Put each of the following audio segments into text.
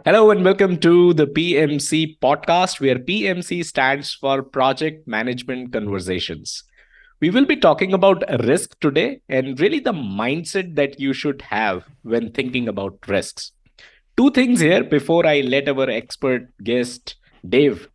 Hello and welcome to the PMC podcast, where PMC stands for Project Management Conversations. We will be talking about risk today and really the mindset that you should have when thinking about risks. Two things here before I let our expert guest, Dave,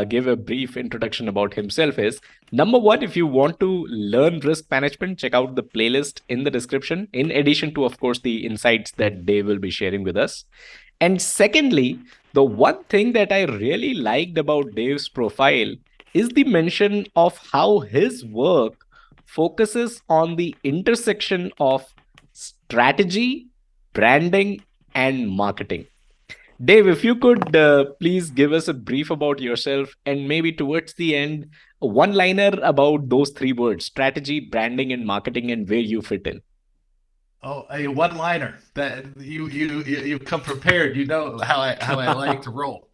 give a brief introduction about himself is number one, if you want to learn risk management, check out the playlist in the description, in addition to, of course, the insights that Dave will be sharing with us. And secondly, the one thing that I really liked about Dave's profile is the mention of how his work focuses on the intersection of strategy, branding, and marketing. Dave, if you could please give us a brief about yourself and maybe towards the end, a one liner about those three words strategy, branding, and marketing, and where you fit in. Oh, a one-liner that you come prepared. You know how I like to roll.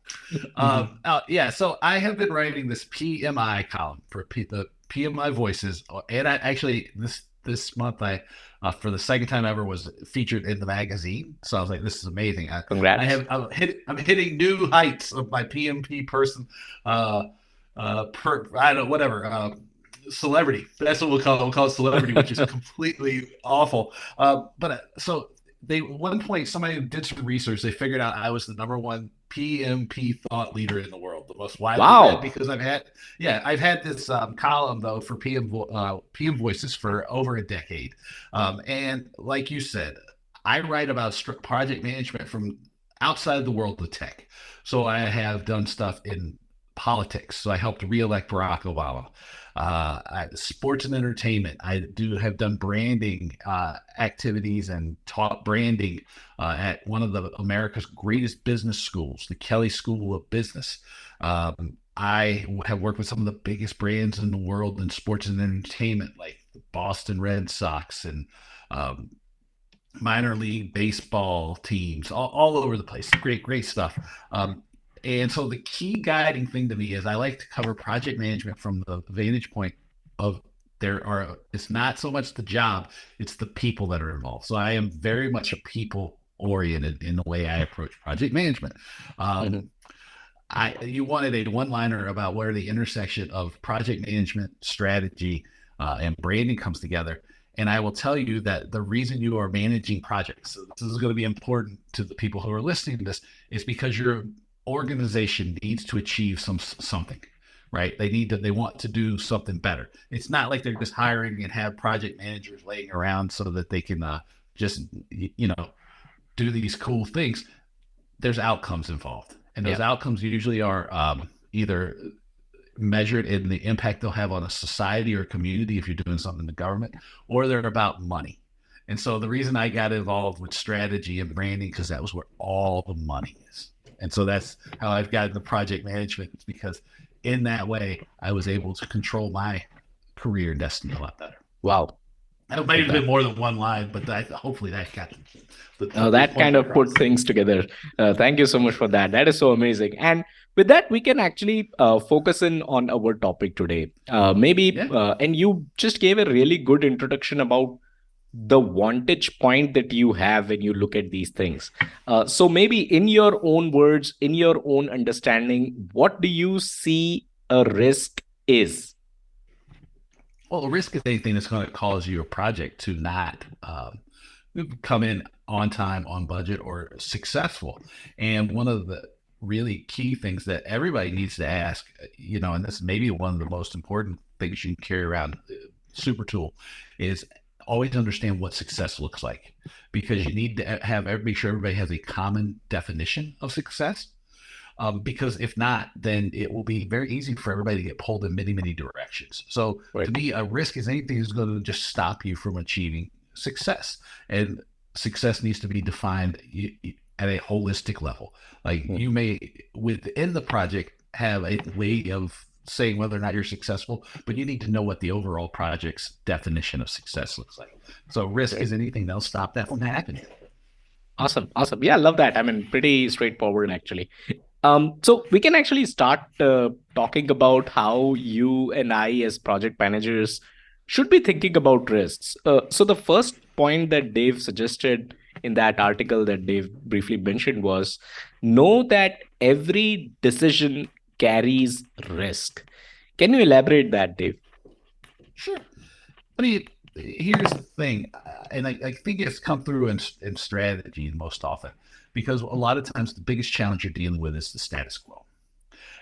Mhm. Yeah. So I have been writing this PMI column for the PMI Voices, and I actually this month I for the second time ever was featured in the magazine. So I was like, this is amazing. Congrats. I'm hitting new heights of my PMP person. Uh, I don't know, whatever. Celebrity. That's what we'll call it. We'll call it celebrity, which is completely awful. So they at one point somebody did some research. They figured out I was the number one PMP thought leader in the world, the most widely read, Wow. because I've had this column though for PM Voices for over a decade, and like you said, I write about project management from outside the world of tech. So I have done stuff in politics. So I helped reelect Barack Obama. Sports and entertainment. I do have done branding activities and taught branding at one of the America's greatest business schools, the Kelley School of Business. I have worked with some of the biggest brands in the world in sports and entertainment, like the Boston Red Sox and um, minor league baseball teams, all over the place. Great stuff. And so the key guiding thing to me is I like to cover project management from the vantage point of it's not so much the job, it's the people that are involved. So I am very much a people oriented in the way I approach project management. Um, Mhm. you wanted a one liner about where the intersection of project management, strategy, and branding comes together. And I will tell you that the reason you are managing projects, so this is going to be important to the people who are listening to this, is because your organization needs to achieve something, right? They want to do something better. It's not like they're just hiring and have project managers laying around so that they can just do these cool things. There's outcomes involved, and those Yeah. outcomes usually are either measured in the impact they'll have on a society or community if you're doing something in the government, or they're about money. And so the reason I got involved with strategy and branding because that was where all the money is. And so that's how I've got into project management because in that way I was able to control my career and destiny a lot better. Wow. It might Love have that. been more than one line, but hopefully that got the That point kind of put across. things together. Thank you so much for that. That is so amazing. And with that, we can actually focus in on our topic today. Yeah. And you just gave a really good introduction about the vantage point that you have when you look at these things. So maybe in your own words, in your own understanding, what do you see a risk is? Well, the risk is anything that's going to cause your project to not come in on time, on budget, or successful. And one of the really key things that everybody needs to ask, and this may be one of the most important things you can carry around, super tool, is always understand what success looks like because you need to make sure everybody has a common definition of success. Because if not, then it will be very easy for everybody to get pulled in many directions. So to Right. me, a risk is anything that's going to just stop you from achieving success. And success needs to be defined at a holistic level. Like Hmm. you may, within the project, have a way of saying whether or not you're successful, but you need to know what the overall project's definition of success looks like. So risk Right. is anything that'll stop that from happening. Awesome. Awesome. Yeah, I love that. I mean, pretty straightforward, actually. So we can actually start talking about how you and I, as project managers, should be thinking about risks. So the first point that Dave suggested in that article that Dave briefly mentioned was know that every decision carries risk. Can you elaborate that, Dave? Sure. But here's the thing, and I think it's come through in strategy most often, because a lot of times the biggest challenge you're dealing with is the status quo.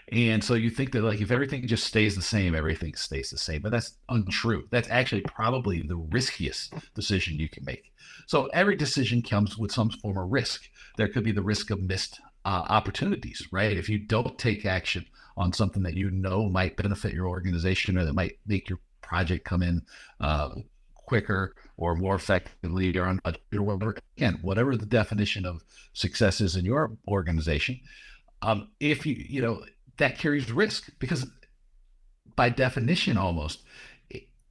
And so you think that like if everything just stays the same, everything stays the same, but that's untrue. That's actually probably the riskiest decision you can make. So every decision comes with some form of risk. There could be the risk of missed opportunities, right? If you don't take action on something that you know might benefit your organization or that might make your project come in uh, quicker or more effectively or on budget or whatever. Again, whatever the definition of success is in your organization, if that carries risk because by definition, almost,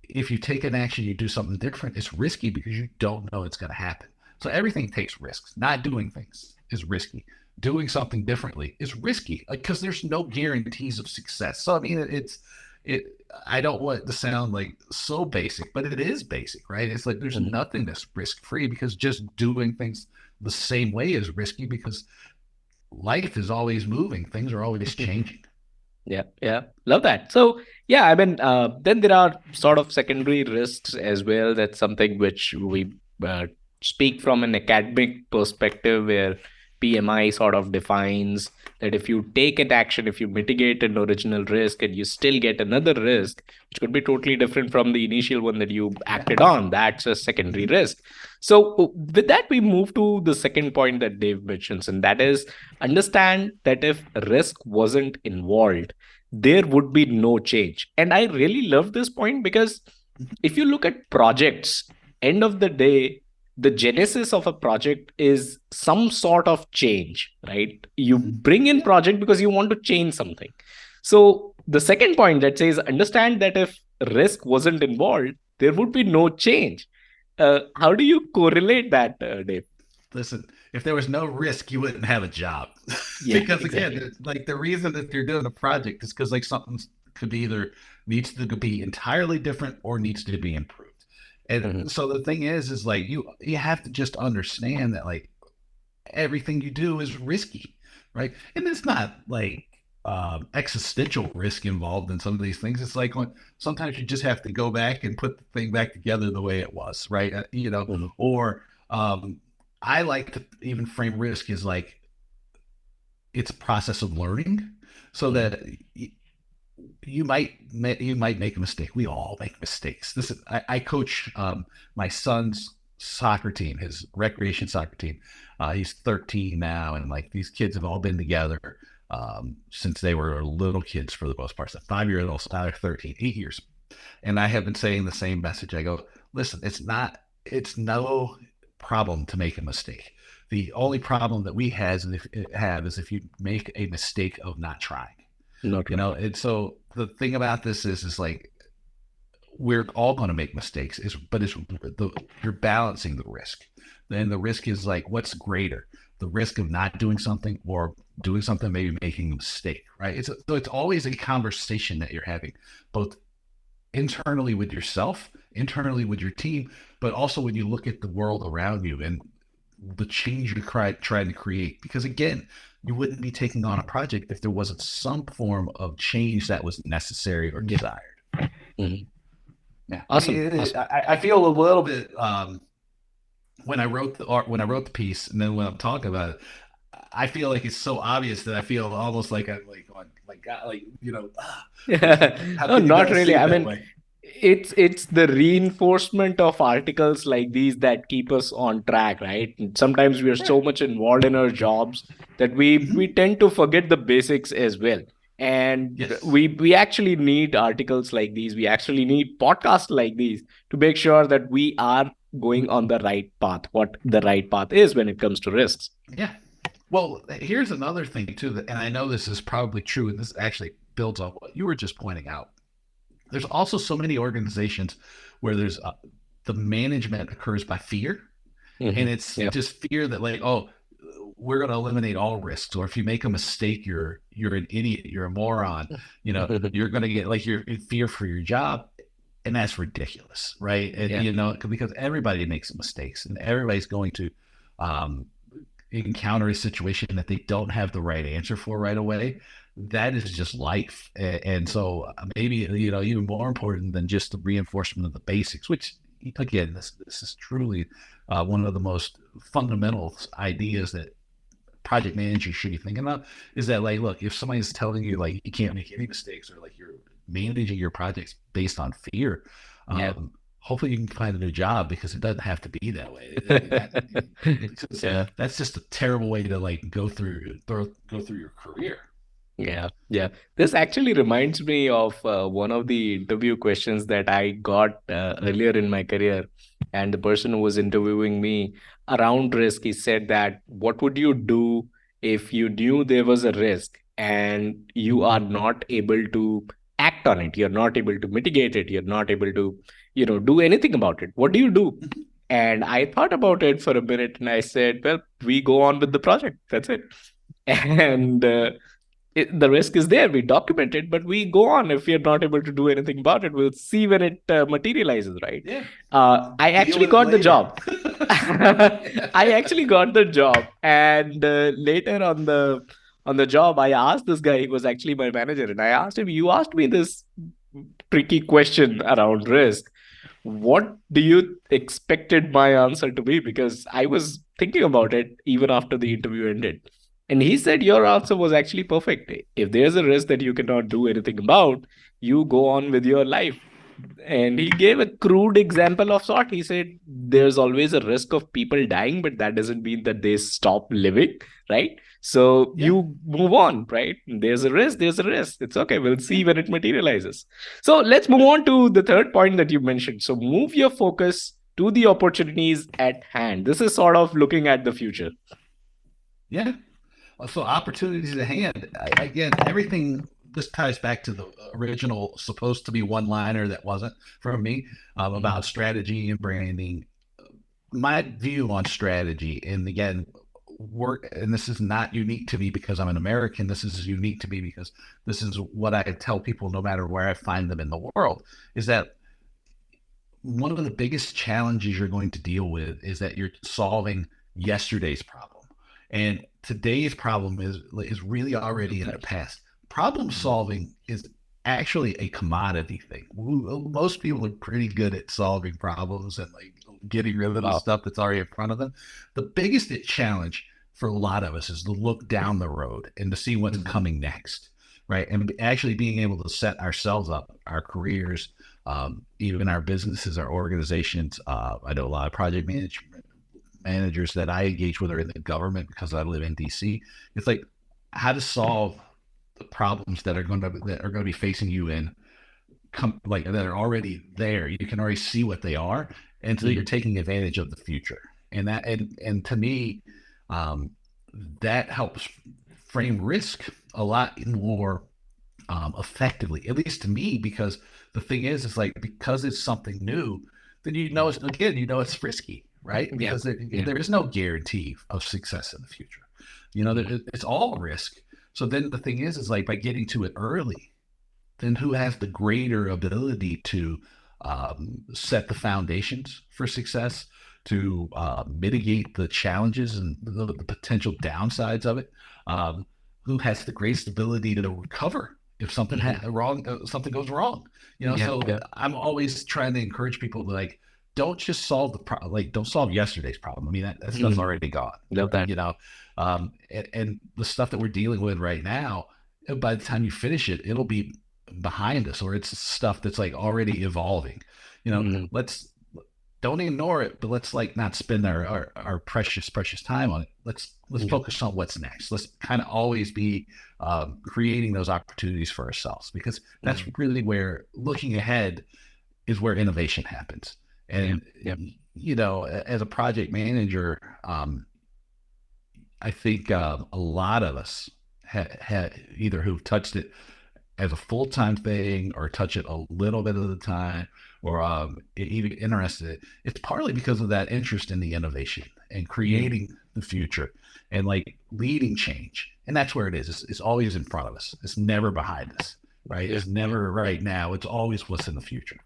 if you take an action, you do something different, it's risky because you don't know it's going to happen. So everything takes risks. Not doing things is risky. Doing something differently is risky because there's no guarantees of success. So I mean, it. I don't want it to sound like so basic, but it is basic, right? It's like there's nothing that's risk free because just doing things the same way is risky because life is always moving. Things are always changing. Yeah, yeah, love that. So, yeah, I mean, then there are sort of secondary risks as well. That's something which we speak from an academic perspective, where PMI sort of defines that if you take an action, if you mitigate an original risk and you still get another risk, which could be totally different from the initial one that you acted on, that's a secondary risk. So, with that, we move to the second point that Dave mentions, and that is understand that if risk wasn't involved, there would be no change. And I really love this point because if you look at projects, end of the day, the genesis of a project is some sort of change, right? You bring in project because you want to change something. So the second point that says understand that if risk wasn't involved, there would be no change. How do you correlate that, Dave? Listen, if there was no risk, you wouldn't have a job. Yeah, Because exactly. again, like the reason that you're doing a project is because like something could be either needs to be entirely different or needs to be improved. And Mhm. so the thing is like you have to just understand that like everything you do is risky, right? And it's not like existential risk involved in some of these things. It's like when sometimes you just have to go back and put the thing back together the way it was, right? Mhm. Or I like to even frame risk as like it's a process of learning, so Mhm. that you might make a mistake. We all make mistakes. This is, I coach my son's soccer team, his recreation soccer team. He's 13 now, and like these kids have all been together since they were little kids for the most part. So 5 years old, so now they're 13, 8 years. And I have been saying the same message. I go, listen, it's no problem to make a mistake. The only problem that we have is if you make a mistake of not trying. Not right. And so the thing about this is like we're all going to make mistakes. You're balancing the risk. Then the risk is like what's greater, the risk of not doing something or doing something, maybe making a mistake, right? So it's always a conversation that you're having, both internally with yourself, internally with your team, but also when you look at the world around you and the change you're trying to create. Because again, you wouldn't be taking on a project if there wasn't some form of change that was necessary or Yeah. desired. Mhm. Yeah, I mean, Awesome. Awesome. I feel a little bit when I wrote the piece, and then when I'm talking about it, I feel like it's so obvious that I feel almost like I'm like going, like God, like how No, can you not not see really. it I that mean, way? it's the reinforcement of articles like these that keep us on track, right? And sometimes we are Yeah. so much involved in our jobs that we Mm-hmm. tend to forget the basics as well. And Yes. we actually need articles like these. We actually need podcasts like these to make sure that we are going on the right path, what the right path is when it comes to risks. Yeah. Well, here's another thing too, and I know this is probably true, and this actually builds on what you were just pointing out. There's also so many organizations where there's the management occurs by fear, and Hmm. it's Yeah. just fear that like, oh, we're going to eliminate all risks, or if you make a mistake, you're an idiot, you're a moron, you're going to get like you're in fear for your job, and that's ridiculous, right? And Yeah. because everybody makes mistakes, and everybody's going to um, encounter a situation that they don't have the right answer for right away, that is just life. And so maybe, even more important than just the reinforcement of the basics, which again, this is truly one of the most fundamental ideas that project managers should be thinking about, is that, like, look, if somebody's telling you like you can't make any mistakes, or like you're managing your projects based on fear, Yeah. hopefully you can find a new job, because it doesn't have to be that way. Yeah. That's just a terrible way to like go through your career. Yeah, yeah. This actually reminds me of one of the interview questions that I got earlier in my career. And the person who was interviewing me around risk, he said that, what would you do if you knew there was a risk and you are not able to act on it? You're not able to mitigate it. You're not able to, do anything about it. What do you do? And I thought about it for a minute and I said, well, we go on with the project. That's it. And the risk is there. We document it, but we go on. If we are not able to do anything about it, we'll see when it materializes, right? Yeah. I Deal actually with it got the later. job. I actually got the job, and later on the job, I asked this guy. He was actually my manager, and I asked him, "You asked me this tricky question around risk. What do you expected my answer to be?" Because I was thinking about it even after the interview ended. And he said, your answer was actually perfect. If there's a risk that you cannot do anything about, you go on with your life. And he gave a crude example of sort. He said, there's always a risk of people dying, but that doesn't mean that they stop living, right? So Yeah. you move on, right? There's a risk, there's a risk. It's okay. We'll see when it materializes. So let's move on to the third point that you mentioned. So move your focus to the opportunities at hand. This is sort of looking at the future. Yeah. So opportunities at hand. Again, everything. This ties back to the original supposed to be one liner that wasn't from me, about strategy and branding. My view on strategy, and again, work, and this is not unique to me because I'm an American. This is unique to me because this is what I tell people no matter where I find them in the world, is that one of the biggest challenges you're going to deal with is that you're solving yesterday's problem, and today's problem is really already in the past. Problem solving is actually a commodity thing. Most people are pretty good at solving problems and like getting rid of the stuff that's already in front of them. The biggest challenge for a lot of us is to look down the road and to see what's coming next, right? And actually being able to set ourselves up, our careers, even our businesses, our organizations. I know a lot of project managers that I engage with are in the government because I live in DC. It's like how to solve the problems that are going to be facing you that are already there. You can already see what they are, and so you're taking advantage of the future. And to me, that helps frame risk a lot more effectively, at least to me, because the thing is like, because it's something new, then it's risky, right? Yeah. Because there is no guarantee of success in the future. It's all risk. So then the thing is like, by getting to it early, then who has the greater ability to set the foundations for success, to mitigate the challenges and the potential downsides of it? Who has the greatest ability to recover if something something goes wrong? I'm always trying to encourage people to, like, don't just solve don't solve yesterday's problem. I mean, that stuff's already gone. Love that. And the stuff that we're dealing with right now, by the time you finish it, it'll be behind us, or it's stuff that's like already evolving. Let's don't ignore it, but let's like not spend our precious time on it. Let's focus on what's next. Let's kind of always be creating those opportunities for ourselves, because that's really where looking ahead is where innovation happens. And as a project manager, I think a lot of us had either who've touched it as a full-time thing or touch it a little bit at a time, or even interested. It's partly because of that interest in the innovation and creating the future and like leading change. And that's where it is. It's always in front of us. It's never behind us, right? It's never right now. It's always what's in the future,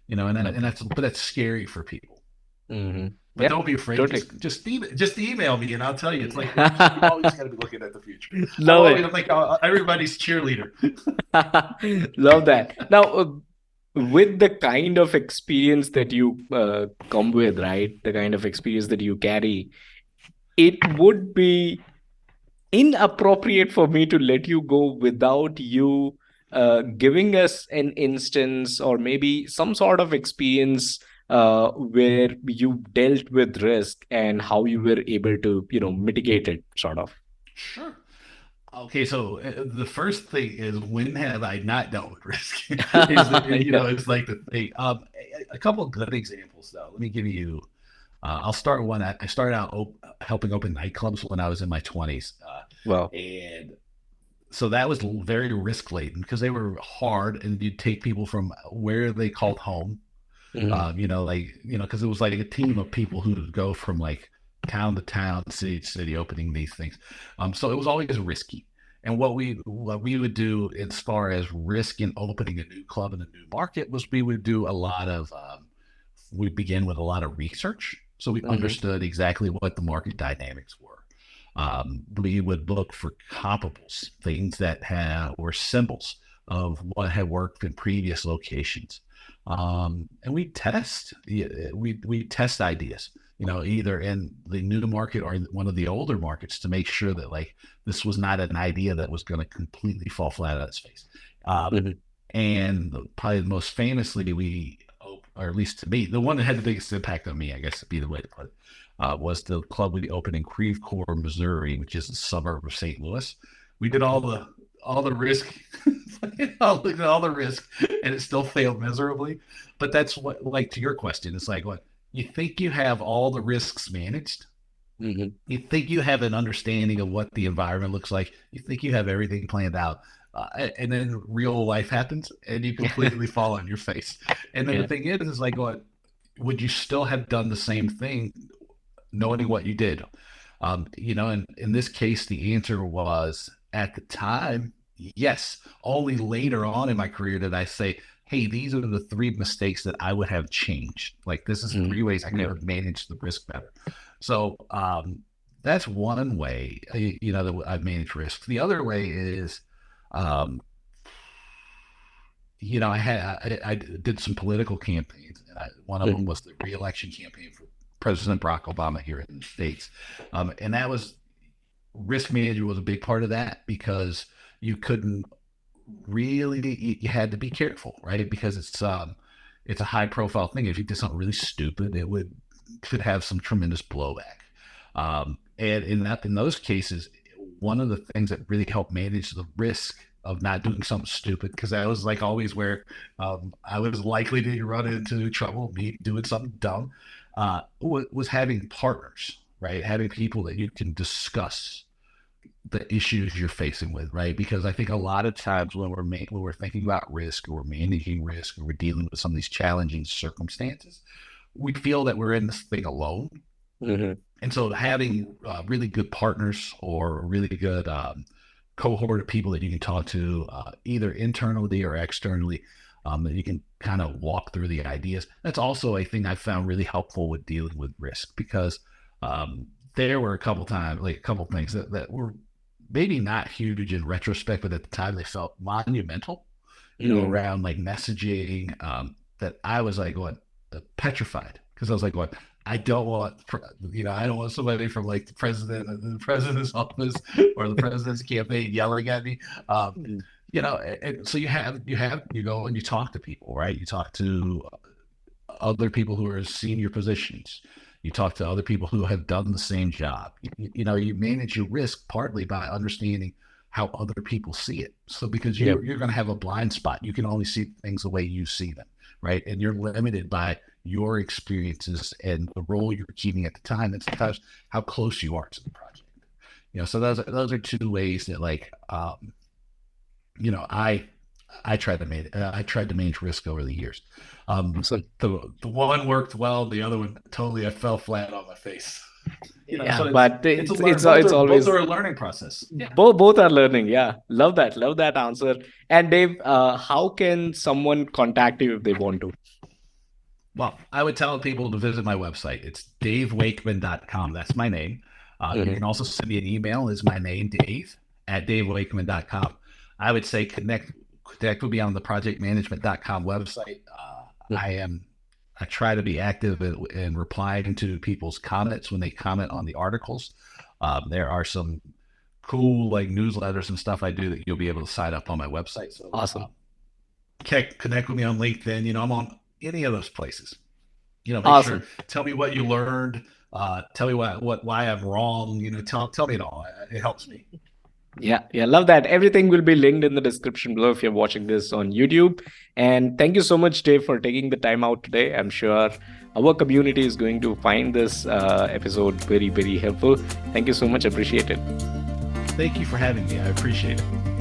and that's scary for people. Hmm. But Yeah, don't be afraid. totally. Just email me, and I'll tell you. It's like you always got to be looking at the future. Love I'm it. like everybody's cheerleader. Love that. Now, with the kind of experience that you come with, right? The kind of experience that you carry, it would be inappropriate for me to let you go without you giving us an instance or maybe some sort of experience where you dealt with risk and how you were able to, mitigate it, sort of. Sure. Okay, so the first thing is when have I not dealt with risk? Yeah. It's like the thing. A couple of good examples though. Let me give you. I'll start one. I started out helping open nightclubs when I was in my 20s, Well. and so that was very risk laden because they were hard, and you'd take people from where they called home. Mhm. Because it was like a team of people who would go from like town to town, city to city, opening these things. So it was always risky. And what we would do as far as risk in opening a new club in a new market was we would do a lot of we begin with a lot of research, so we Mhm. understood exactly what the market dynamics were. We would look for comparables, things that were symbols of what had worked in previous locations, and we test ideas, either in the new market or in one of the older markets to make sure that like this was not an idea that was going to completely fall flat on its face. Um, Mhm. and probably most famously, or at least to me, the one that had the biggest impact on me, I guess would be the way to put it, was the club we opened in Creve Coeur, Missouri, which is a suburb of St. Louis. We did all the risk, all the risk, and it still failed miserably. But that's what, like to your question, it's like what you think you have all the risks managed. Mhm. You think you have an understanding of what the environment looks like. You think you have everything planned out. And then real life happens and you completely fall on your face. And then the Yeah. thing is like, what would you still have done the same thing knowing what you did? And in this case, the answer was at the time, yes. Only later on in my career did I say, hey, these are the three mistakes that I would have changed. Like, this is Mhm. three ways I could Yeah. have managed the risk better. So, that's one way, that I've managed risk. The other way is, um, I did some political campaigns. And one of them Mhm. was the reelection campaign for President Barack Obama here in the States. And that was risk management was a big part of that because you couldn't really, you had to be careful, right? Because it's a high profile thing. If you did something really stupid, could have some tremendous blowback. And in those cases, one of the things that really helped manage the risk of not doing something stupid, because I was like always where I was likely to run into trouble, me doing something dumb, was having partners, right? Having people that you can discuss the issues you're facing with, right? Because I think a lot of times when we're thinking about risk or we're managing risk or we're dealing with some of these challenging circumstances, we feel that we're in this thing alone. Mhm. And so having really good partners or a really good cohort of people that you can talk to, either internally or externally, that you can kind of walk through the ideas. That's also a thing I found really helpful with dealing with risk because um, there were a couple times, like a couple things that were maybe not huge in retrospect, but at the time they felt monumental, Mhm. around like messaging, that I was like going petrified because I was like going, I don't want somebody from like the president's office or the president's campaign yelling at me. Mhm. And so you go and you talk to people, right? You talk to other people who are in senior positions. You talk to other people who have done the same job. You manage your risk partly by understanding how other people see it. So because Yeah. you're going to have a blind spot, you can only see things the way you see them, right? And you're limited by your experiences and the role you're keeping at the time, and sometimes how close you are to the project. So those are two ways that like you know, I tried to manage risk over the years. So The one worked well, the other one totally I fell flat on my face. yeah, So but it's a it's learn. it's Both it's both always are a learning process. Yeah. both are learning. Yeah, love that answer. And Dave, how can someone contact you if they want to? Well, I would tell people to visit my website. It's davewakeman.com. That's my name. You can also send me an email. Is my name, Dave, at davewakeman.com. I would say connect with me on the projectmanagement.com website. I try to be active in replying to people's comments when they comment on the articles. There are some cool like newsletters and stuff I do that you'll be able to sign up on my website. So Awesome. Connect with me on LinkedIn. I'm on any of those places. Make Awesome. sure, tell me what you learned. Tell me why I'm wrong. Tell me it all. It helps me. Yeah, love that. Everything will be linked in the description below if you're watching this on YouTube. And thank you so much, Dave, for taking the time out today. I'm sure our community is going to find this episode very, very helpful. Thank you so much. Appreciate it. Thank you for having me. I appreciate it.